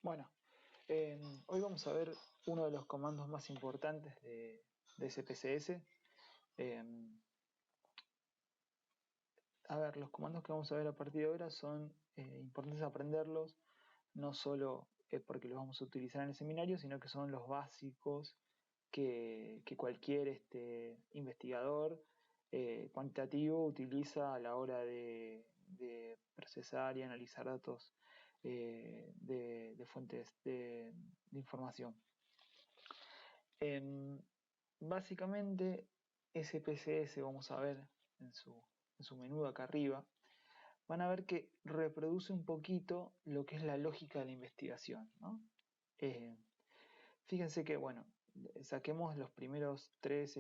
Bueno, hoy vamos a ver uno de los comandos más importantes de SPSS. Eh, los comandos que vamos a ver a partir de ahora son importantes aprenderlos, no solo porque los vamos a utilizar en el seminario, sino que son los básicos que cualquier investigador cuantitativo utiliza a la hora de procesar y analizar datos de fuentes de información. Básicamente, SPSS, vamos a ver en su menú acá arriba, van a ver que reproduce un poquito lo que es la lógica de la investigación, ¿no? Fíjense que, bueno, saquemos los primeros tres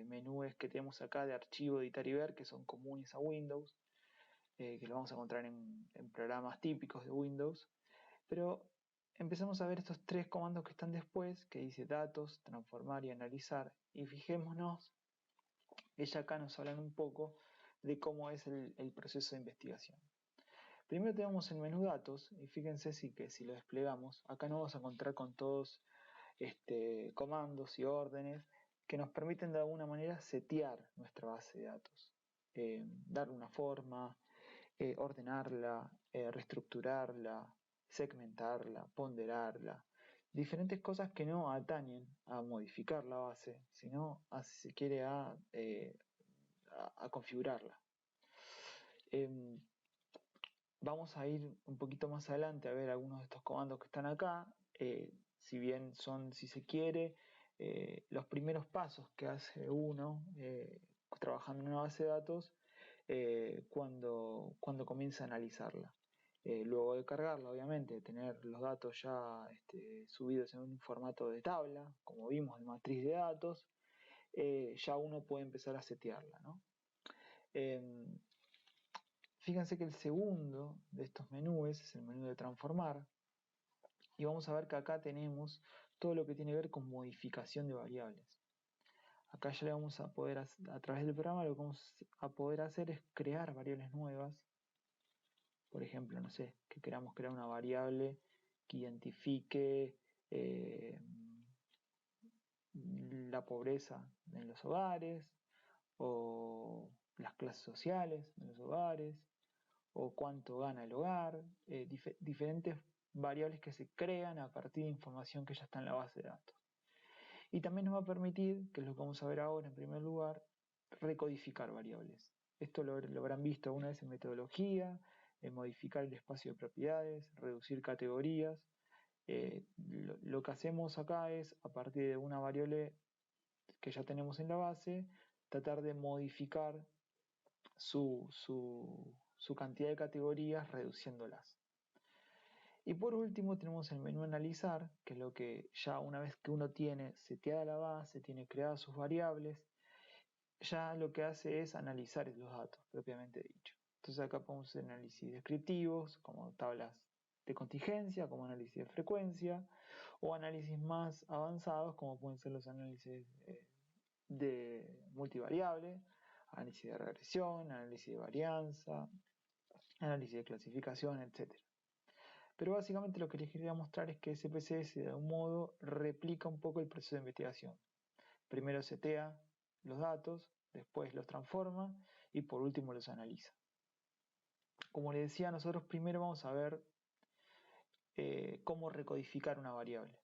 menús que tenemos acá de archivo, editar y ver, que son comunes a Windows, que lo vamos a encontrar en programas típicos de Windows, pero empezamos a ver estos tres comandos que están después, que dice datos, transformar y analizar, y fijémonos que ya acá nos hablan un poco de cómo es el proceso de investigación. Primero tenemos el menú datos, y fíjense que si lo desplegamos, acá nos vamos a encontrar con todos comandos y órdenes que nos permiten de alguna manera setear nuestra base de datos, darle una forma, ordenarla, reestructurarla, segmentarla, ponderarla, diferentes cosas que no atañen a modificar la base, sino si se quiere a configurarla. Vamos a ir un poquito más adelante a ver algunos de estos comandos que están acá, si bien son, si se quiere, los primeros pasos que hace uno trabajando en una base de datos cuando comienza a analizarla. Luego de cargarla, obviamente, de tener los datos ya subidos en un formato de tabla, como vimos de matriz de datos, ya uno puede empezar a setearla, ¿no? Fíjense que el segundo de estos menús es el menú de transformar, y vamos a ver que acá tenemos todo lo que tiene que ver con modificación de variables. Acá ya le vamos a poder, a través del programa, lo que vamos a poder hacer es crear variables nuevas. Por ejemplo, no sé, que queramos crear una variable que identifique la pobreza en los hogares, o las clases sociales en los hogares, o cuánto gana el hogar, diferentes variables que se crean a partir de información que ya está en la base de datos. Y también nos va a permitir, que es lo que vamos a ver ahora en primer lugar, recodificar variables. Esto lo habrán visto alguna vez en metodología, en modificar el espacio de propiedades, reducir categorías. Lo que hacemos acá es, a partir de una variable que ya tenemos en la base, tratar de modificar su cantidad de categorías reduciéndolas. Y por último tenemos el menú analizar, que es lo que ya una vez que uno tiene seteada la base, tiene creadas sus variables, ya lo que hace es analizar los datos propiamente dicho. Entonces acá podemos hacer análisis descriptivos, como tablas de contingencia, como análisis de frecuencia, o análisis más avanzados, como pueden ser los análisis de multivariable, análisis de regresión, análisis de varianza, análisis de clasificación, etc. Pero básicamente lo que les quería mostrar es que SPSS de algún modo replica un poco el proceso de investigación. Primero setea los datos, después los transforma y por último los analiza. Como les decía, nosotros primero vamos a ver cómo recodificar una variable.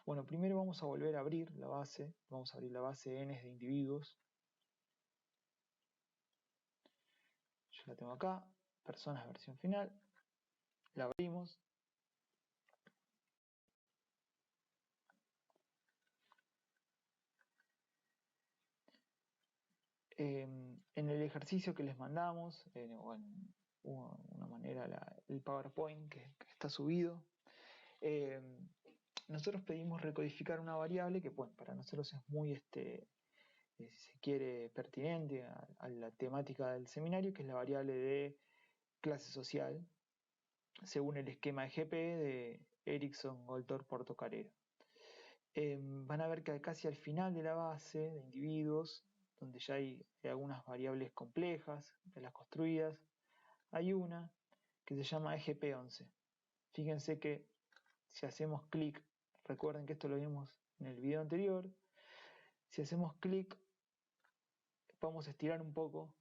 Bueno, primero vamos a volver a abrir la base, vamos a abrir la base n de individuos. Yo la tengo acá, personas versión final, la abrimos. En el ejercicio que les mandamos, o en una manera el PowerPoint que está subido, nosotros pedimos recodificar una variable que, bueno, para nosotros es muy, si se quiere, pertinente a la temática del seminario, que es la variable de clase social, según el esquema de GP de Erickson, Goltor, Portocarrero. Van a ver que casi al final de la base de individuos, donde ya hay algunas variables complejas de las construidas, hay una que se llama EGP11. Fíjense que si hacemos clic, recuerden que esto lo vimos en el video anterior, si hacemos clic vamos a estirar un poco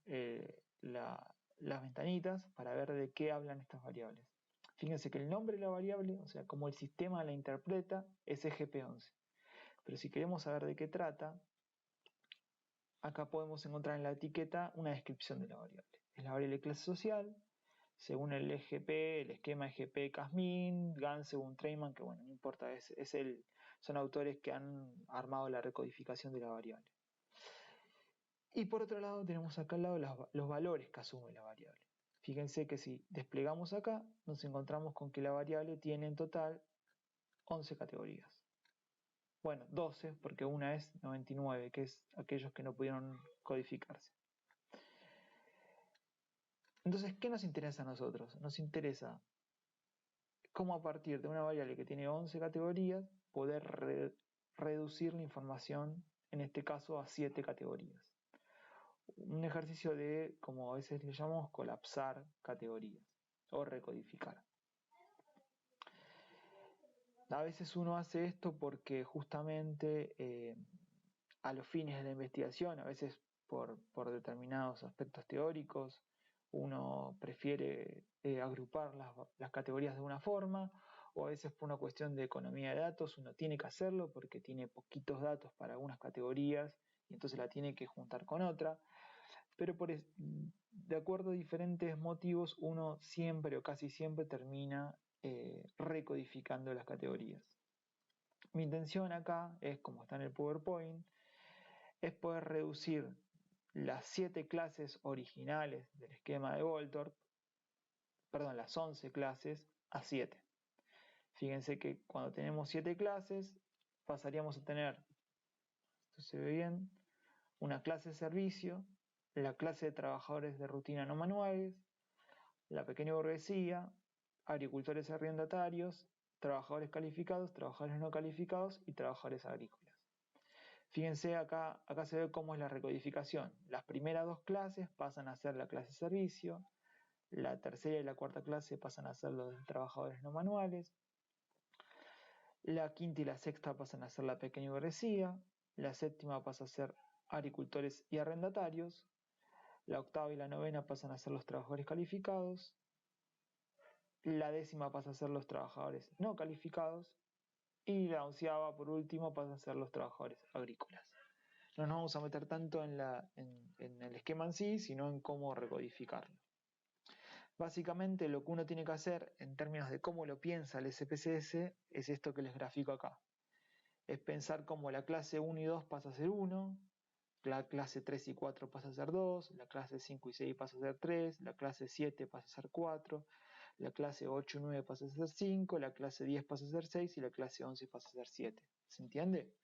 las ventanitas para ver de qué hablan estas variables. Fíjense que el nombre de la variable, o sea, como el sistema la interpreta, es EGP11. Pero si queremos saber de qué trata, acá podemos encontrar en la etiqueta una descripción de la variable. Es la variable clase social, según el EGP, el esquema EGP Casmin, Gans según Treyman, que bueno, no importa, son autores que han armado la recodificación de la variable. Y por otro lado tenemos acá al lado los valores que asume la variable. Fíjense que si desplegamos acá, nos encontramos con que la variable tiene en total 11 categorías. Bueno, 12, porque una es 99, que es aquellos que no pudieron codificarse. Entonces, ¿qué nos interesa a nosotros? Nos interesa cómo a partir de una variable que tiene 11 categorías, poder reducir la información, en este caso a 7 categorías. Un ejercicio de, como a veces le llamamos, colapsar categorías o recodificar. A veces uno hace esto porque justamente a los fines de la investigación, a veces por determinados aspectos teóricos, uno prefiere agrupar las categorías de una forma, o a veces por una cuestión de economía de datos uno tiene que hacerlo porque tiene poquitos datos para algunas categorías y entonces la tiene que juntar con otra. Pero de acuerdo a diferentes motivos, uno siempre o casi siempre termina recodificando las categorías. Mi intención acá es, como está en el PowerPoint, es poder reducir las 7 clases originales del esquema de Voltorb, perdón, las 11 clases a 7. Fíjense que cuando tenemos 7 clases, pasaríamos a tener, esto se ve bien, una clase de servicio, la clase de trabajadores de rutina no manuales, la pequeña burguesía, agricultores arrendatarios, trabajadores calificados, trabajadores no calificados y trabajadores agrícolas. Fíjense acá se ve cómo es la recodificación. Las primeras 2 clases pasan a ser la clase servicio, la tercera y la cuarta clase pasan a ser los de trabajadores no manuales, la quinta y la sexta pasan a ser la pequeña burguesía, la séptima pasa a ser agricultores y arrendatarios, la octava y la novena pasan a ser los trabajadores calificados, la décima pasa a ser los trabajadores no calificados y la 11ª, por último, pasa a ser los trabajadores agrícolas. No nos vamos a meter tanto en el esquema en sí, sino en cómo recodificarlo. Básicamente lo que uno tiene que hacer en términos de cómo lo piensa el SPSS es esto que les grafico acá. Es pensar cómo la clase 1 y 2 pasa a ser 1, la clase 3 y 4 pasa a ser 2, la clase 5 y 6 pasa a ser 3, la clase 7 pasa a ser 4, la clase 8 y 9 pasa a ser 5, la clase 10 pasa a ser 6 y la clase 11 pasa a ser 7. ¿Se entiende?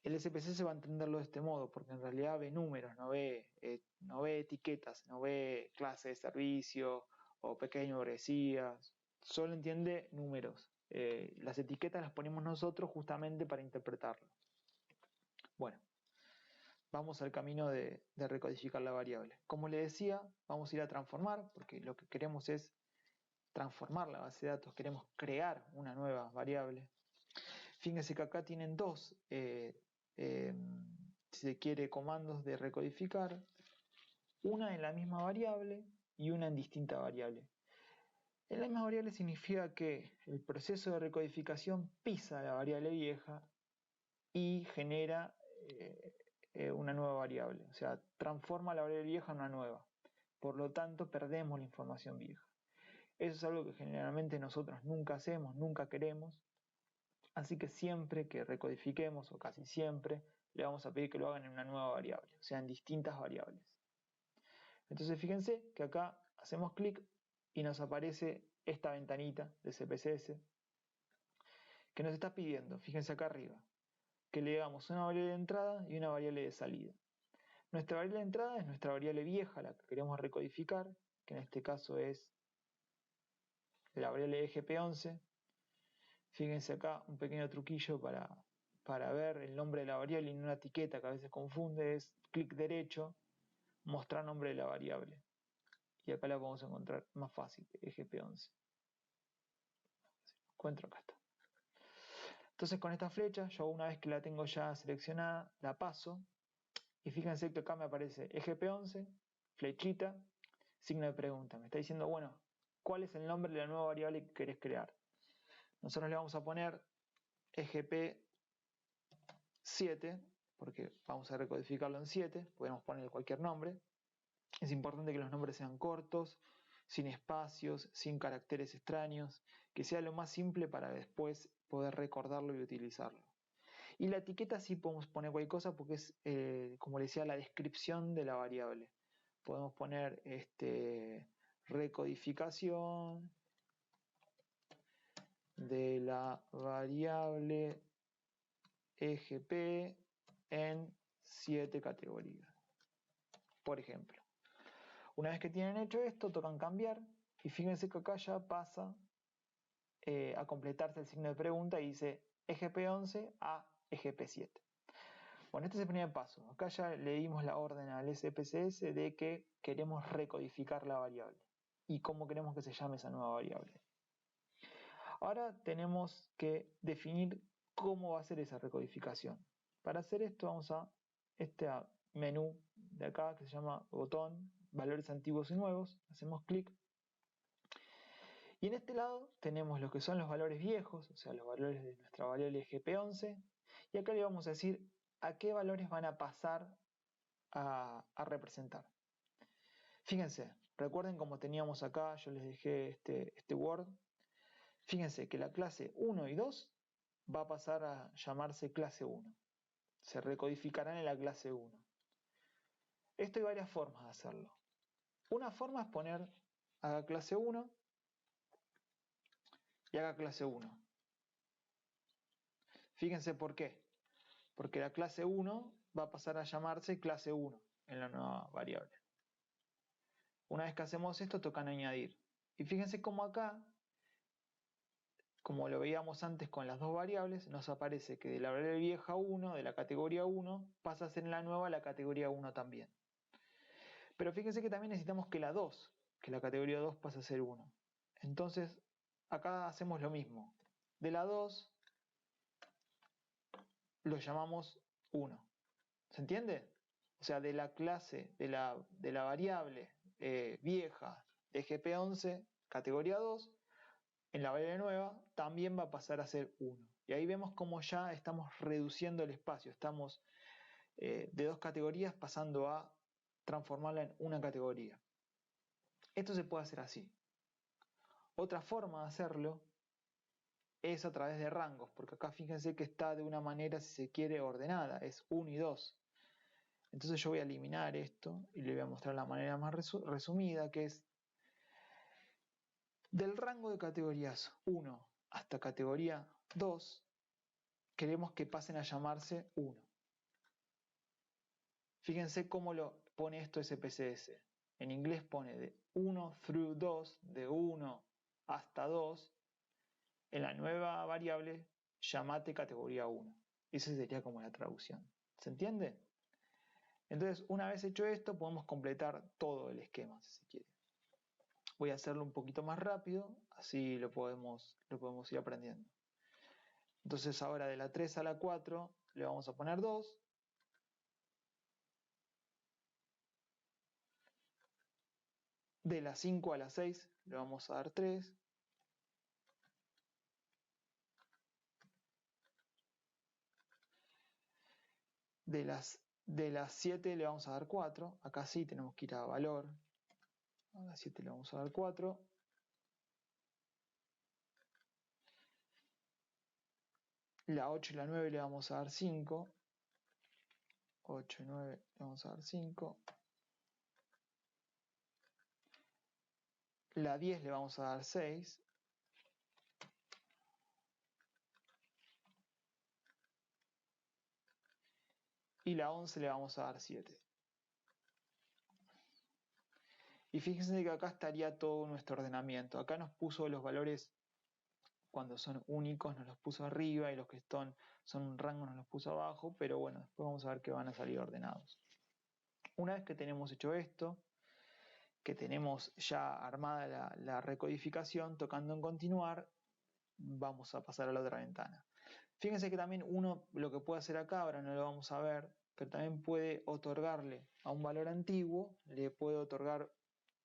El SPSS se va a entenderlo de este modo, porque en realidad ve números, no ve etiquetas, no ve clase de servicio o pequeña burguesía, solo entiende números. Las etiquetas las ponemos nosotros justamente para interpretarlo. Bueno, vamos al camino de recodificar la variable. Como les decía, vamos a ir a transformar, porque lo que queremos es transformar la base de datos, queremos crear una nueva variable. Fíjense que acá tienen 2 si se quiere, comandos de recodificar, una en la misma variable y una en distinta variable. En la misma variable significa que el proceso de recodificación pisa la variable vieja y genera una nueva variable, o sea, transforma la variable vieja en una nueva. Por lo tanto, perdemos la información vieja. Eso es algo que generalmente nosotros nunca hacemos, nunca queremos. Así que siempre que recodifiquemos, o casi siempre, le vamos a pedir que lo hagan en una nueva variable, o sea, en distintas variables. Entonces fíjense que acá hacemos clic y nos aparece esta ventanita de SPSS que nos está pidiendo, fíjense acá arriba, que le damos una variable de entrada y una variable de salida. Nuestra variable de entrada es nuestra variable vieja, la que queremos recodificar, que en este caso es la variable EGP11. Fíjense acá un pequeño truquillo para ver el nombre de la variable en una etiqueta que a veces confunde, es clic derecho, mostrar nombre de la variable. Y acá la podemos encontrar más fácil, EGP11. encuentro acá está. Entonces con esta flecha, yo una vez que la tengo ya seleccionada, la paso. Y fíjense que acá me aparece EGP11, flechita, signo de pregunta. Me está diciendo, bueno, ¿cuál es el nombre de la nueva variable que querés crear? Nosotros le vamos a poner EGP7, porque vamos a recodificarlo en 7, podemos ponerle cualquier nombre. Es importante que los nombres sean cortos, sin espacios, sin caracteres extraños, que sea lo más simple para después poder recordarlo y utilizarlo. Y la etiqueta sí podemos poner cualquier cosa porque es, como les decía, la descripción de la variable. Podemos poner recodificación de la variable EGP en 7 categorías, por ejemplo. Una vez que tienen hecho esto, tocan cambiar y fíjense que acá ya pasa a completarse el signo de pregunta y dice EGP11 a EGP7. Bueno, este es el primer paso. Acá ya le dimos la orden al SPSS de que queremos recodificar la variable y cómo queremos que se llame esa nueva variable. Ahora tenemos que definir cómo va a ser esa recodificación. Para hacer esto vamos a este menú de acá que se llama botón, valores antiguos y nuevos. Hacemos clic. Y en este lado tenemos lo que son los valores viejos, o sea, los valores de nuestra variable GP11. Y acá le vamos a decir a qué valores van a pasar a representar. Fíjense, recuerden como teníamos acá, yo les dejé este Word. Fíjense que la clase 1 y 2 va a pasar a llamarse clase 1. Se recodificarán en la clase 1. Esto hay varias formas de hacerlo. Una forma es poner haga clase 1 y haga clase 1. Fíjense por qué. Porque la clase 1 va a pasar a llamarse clase 1 en la nueva variable. Una vez que hacemos esto, tocan añadir. Y fíjense cómo acá, como lo veíamos antes con las dos variables, nos aparece que de la variable vieja 1, de la categoría 1, pasa a ser en la nueva la categoría 1 también. Pero fíjense que también necesitamos que la 2, que la categoría 2 pase a ser 1. Entonces, acá hacemos lo mismo. De la 2 lo llamamos 1. ¿Se entiende? O sea, de la clase, de la variable vieja de GP11, categoría 2, en la variable nueva también va a pasar a ser 1. Y ahí vemos cómo ya estamos reduciendo el espacio. Estamos de dos categorías pasando a transformarla en una categoría. Esto se puede hacer así. Otra forma de hacerlo es a través de rangos, porque acá fíjense que está de una manera, si se quiere, ordenada. Es 1 y 2. Entonces yo voy a eliminar esto y le voy a mostrar la manera más resumida, que es del rango de categorías 1 hasta categoría 2, queremos que pasen a llamarse 1. Fíjense cómo lo pone esto SPSS. En inglés pone de 1 through 2, de 1 hasta 2. En la nueva variable, llamate categoría 1. Esa sería como la traducción. ¿Se entiende? Entonces, una vez hecho esto, podemos completar todo el esquema, si se quiere. Voy a hacerlo un poquito más rápido, así lo podemos ir aprendiendo. Entonces ahora de la 3 a la 4 le vamos a poner 2. De la 5 a la 6 le vamos a dar 3. De las 7 le vamos a dar 4. Acá sí tenemos que ir a valor. A las 7 le vamos a dar 4. La 8 y la 9 le vamos a dar 5. 8 y 9 le vamos a dar 5. La 10 le vamos a dar 6. Y la 11 le vamos a dar 7. Y fíjense que acá estaría todo nuestro ordenamiento. Acá nos puso los valores cuando son únicos, nos los puso arriba, y los que son un rango nos los puso abajo, pero bueno, después vamos a ver que van a salir ordenados. Una vez que tenemos hecho esto, que tenemos ya armada la recodificación, tocando en continuar, vamos a pasar a la otra ventana. Fíjense que también uno lo que puede hacer acá, ahora no lo vamos a ver, pero también puede otorgarle a un valor antiguo, le puede otorgar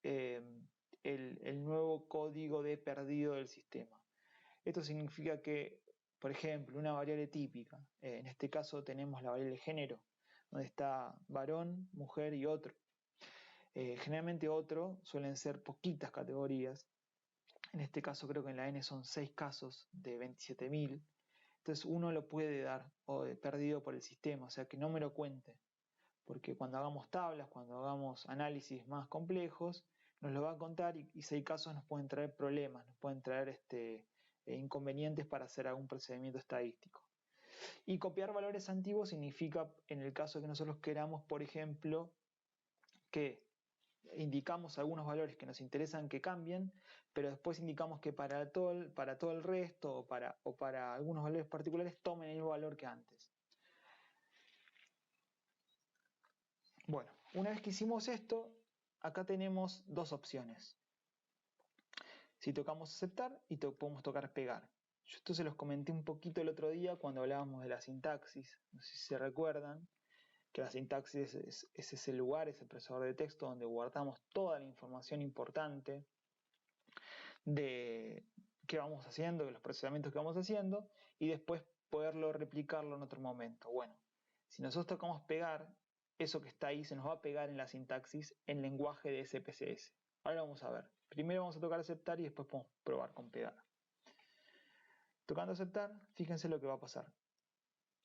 el nuevo código de perdido del sistema. Esto significa que, por ejemplo, una variable típica, en este caso tenemos la variable género, donde está varón, mujer y otro. Generalmente otro suelen ser poquitas categorías. En este caso creo que en la N son 6 casos de 27.000. Entonces uno lo puede dar perdido por el sistema, o sea que no me lo cuente. Porque cuando hagamos tablas, cuando hagamos análisis más complejos, nos lo va a contar y 6 casos nos pueden traer problemas, nos pueden traer inconvenientes para hacer algún procedimiento estadístico. Y copiar valores antiguos significa, en el caso que nosotros queramos, por ejemplo, que indicamos algunos valores que nos interesan que cambien, pero después indicamos que para todo el resto o para algunos valores particulares tomen el mismo valor que antes. Bueno, una vez que hicimos esto, acá tenemos dos opciones. Si tocamos aceptar y podemos tocar pegar. Yo esto se los comenté un poquito el otro día cuando hablábamos de la sintaxis, no sé si se recuerdan, que la sintaxis es ese lugar, ese procesador de texto donde guardamos toda la información importante de qué vamos haciendo, de los procesamientos que vamos haciendo, y después poderlo replicarlo en otro momento. Bueno, si nosotros tocamos pegar, eso que está ahí se nos va a pegar en la sintaxis en lenguaje de SPSS. Ahora vamos a ver. Primero vamos a tocar aceptar y después podemos probar con pegar. Tocando aceptar, fíjense lo que va a pasar.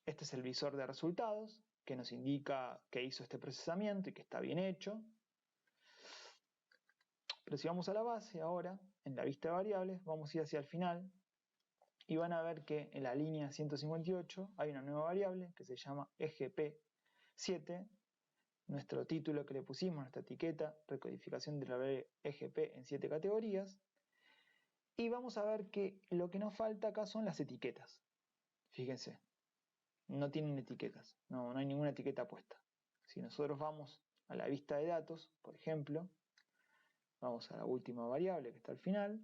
Este es el visor de resultados que nos indica que hizo este procesamiento y que está bien hecho. Pero si vamos a la base ahora, en la vista de variables, vamos a ir hacia el final y van a ver que en la línea 158 hay una nueva variable que se llama EGP7, nuestro título que le pusimos, nuestra etiqueta, recodificación de la variable EGP en 7 categorías. Y vamos a ver que lo que nos falta acá son las etiquetas. Fíjense, no tienen etiquetas, no hay ninguna etiqueta puesta. Si nosotros vamos a la vista de datos, por ejemplo, vamos a la última variable que está al final,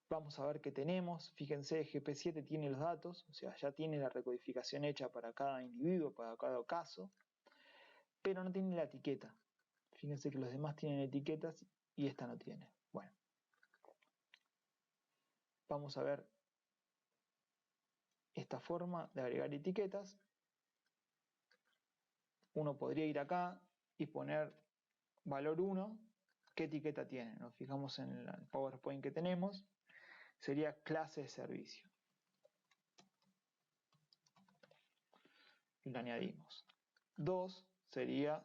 vamos a ver que tenemos, fíjense, GP7 tiene los datos, o sea, ya tiene la recodificación hecha para cada individuo, para cada caso, pero no tiene la etiqueta. Fíjense que los demás tienen etiquetas y esta no tiene. Bueno, vamos a ver esta forma de agregar etiquetas. Uno podría ir acá y poner valor 1, ¿qué etiqueta tiene? Nos fijamos en el PowerPoint que tenemos, sería clase de servicio. Y lo añadimos. 2 sería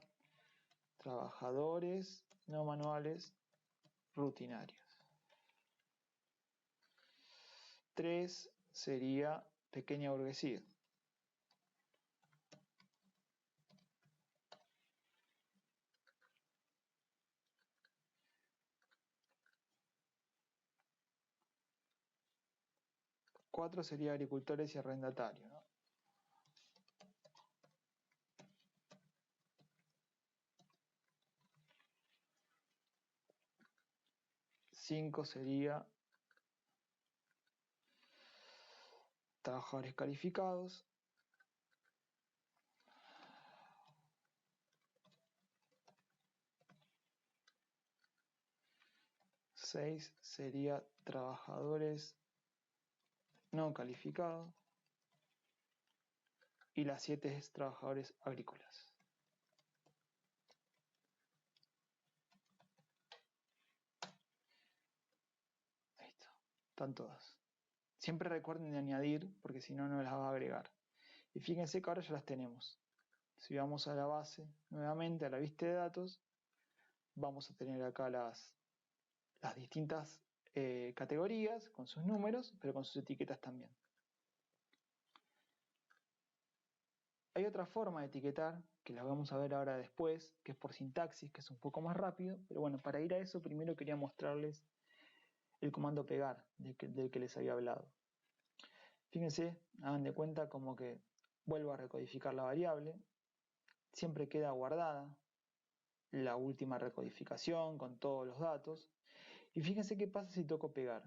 trabajadores no manuales rutinarios. 3 sería pequeña burguesía. 4 sería agricultores y arrendatarios, ¿no? 5 sería trabajadores calificados. 6 sería trabajadores no calificados. Y la 7 es trabajadores agrícolas. Listo, están todas. Siempre recuerden de añadir porque si no, no las va a agregar. Y fíjense que ahora ya las tenemos. Si vamos a la base nuevamente, a la vista de datos, vamos a tener acá las distintas categorías con sus números, pero con sus etiquetas también. Hay otra forma de etiquetar, que la vamos a ver ahora después, que es por sintaxis, que es un poco más rápido, pero bueno, para ir a eso primero quería mostrarles el comando pegar del que les había hablado. Fíjense, hagan de cuenta como que vuelvo a recodificar la variable, siempre queda guardada la última recodificación con todos los datos, y fíjense qué pasa si toco pegar.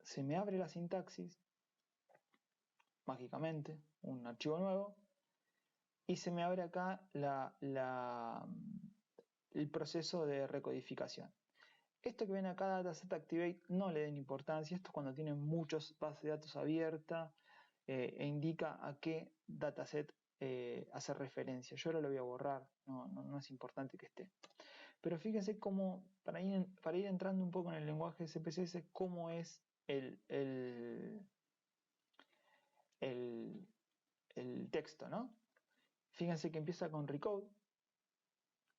se me abre la sintaxis, mágicamente, un archivo nuevo, y se me abre acá el proceso de recodificación. Esto que ven acá, dataset activate, no le den importancia. Esto es cuando tienen muchos bases de datos abiertas e indica a qué dataset hace referencia. Yo ahora lo voy a borrar, no es importante que esté. Pero fíjense cómo, para ir entrando un poco en el lenguaje SPSS, cómo es el texto, ¿no? Fíjense que empieza con recode,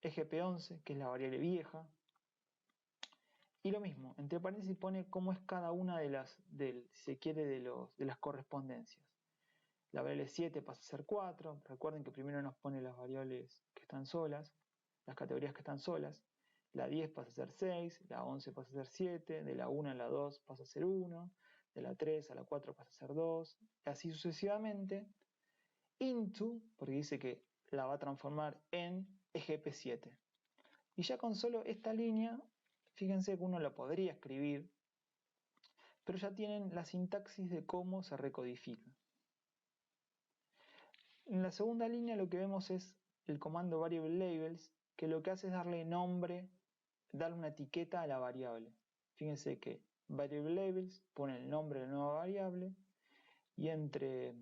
EGP11, que es la variable vieja, y lo mismo, entre paréntesis pone cómo es cada una de las, si se quiere, de las correspondencias. La variable 7 pasa a ser 4, recuerden que primero nos pone las variables que están solas, las categorías que están solas. La 10 pasa a ser 6, la 11 pasa a ser 7, de la 1 a la 2 pasa a ser 1, de la 3 a la 4 pasa a ser 2, y así sucesivamente, into, porque dice que la va a transformar en EGP7. Y ya con solo esta línea, fíjense que uno lo podría escribir, pero ya tienen la sintaxis de cómo se recodifica. En la segunda línea lo que vemos es el comando variable labels, que lo que hace es darle nombre, darle una etiqueta a la variable. Fíjense que variable labels pone el nombre de la nueva variable y entre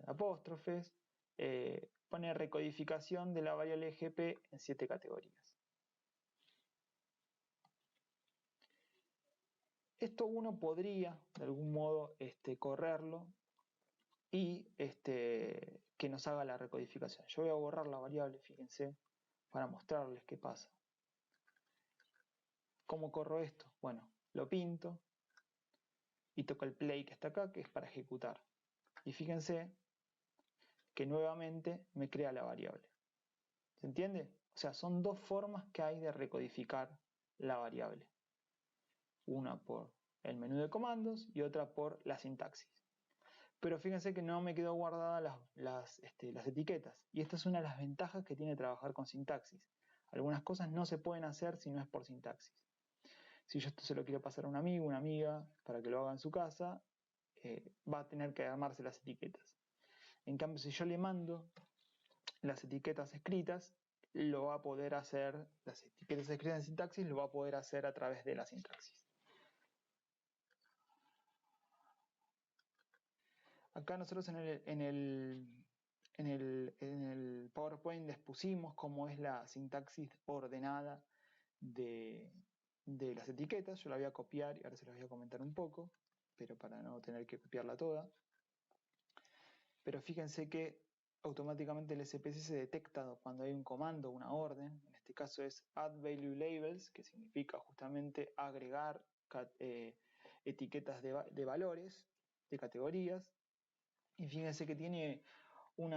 apóstrofes pone recodificación de la variable GP en 7 categorías. Esto uno podría de algún modo correrlo y que nos haga la recodificación. Yo voy a borrar la variable, fíjense, para mostrarles qué pasa. ¿Cómo corro esto? Bueno, lo pinto y toco el play que está acá, que es para ejecutar. Y fíjense que nuevamente me crea la variable. ¿Se entiende? O sea, son dos formas que hay de recodificar la variable. Una por el menú de comandos y otra por la sintaxis. Pero fíjense que no me quedó guardada las etiquetas. Y esta es una de las ventajas que tiene trabajar con sintaxis. Algunas cosas no se pueden hacer si no es por sintaxis. Si yo esto se lo quiero pasar a un amigo, una amiga, para que lo haga en su casa, va a tener que armarse las etiquetas. En cambio, si yo le mando las etiquetas escritas, lo va a poder hacer, las etiquetas escritas en sintaxis, lo va a poder hacer a través de la sintaxis. Acá nosotros en el PowerPoint les pusimos cómo es la sintaxis ordenada de las etiquetas. Yo la voy a copiar y ahora se las voy a comentar un poco, pero para no tener que copiarla toda. Pero fíjense que automáticamente el SPSS detecta cuando hay un comando, una orden. En este caso es add value labels, que significa justamente agregar etiquetas de valores, de categorías. Y fíjense que tiene un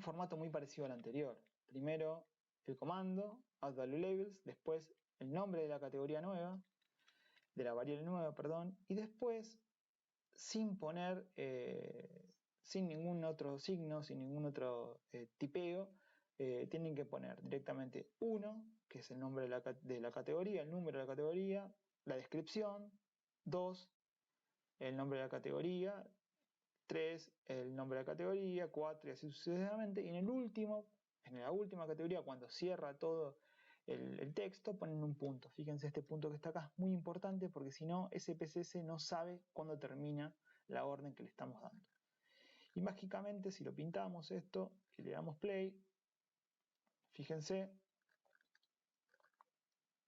formato muy parecido al anterior. Primero el comando, add value labels, después el nombre de la categoría nueva, de la variable nueva, perdón, y después, sin poner, sin ningún otro signo, sin ningún otro tipeo, tienen que poner directamente 1, que es el nombre de la categoría, el número de la categoría, la descripción, 2, el nombre de la categoría, 3, el nombre de la categoría, 4 y así sucesivamente. Y en la última categoría, cuando cierra todo el texto, ponen un punto. Fíjense, este punto que está acá es muy importante porque si no, SPSS no sabe cuándo termina la orden que le estamos dando. Y mágicamente, si lo pintamos esto y le damos play, fíjense,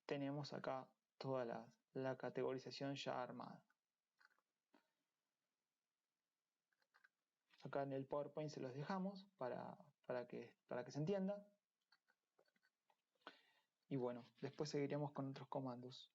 tenemos acá toda la categorización ya armada. Acá en el PowerPoint se los dejamos para que se entienda. Y bueno, después seguiremos con otros comandos.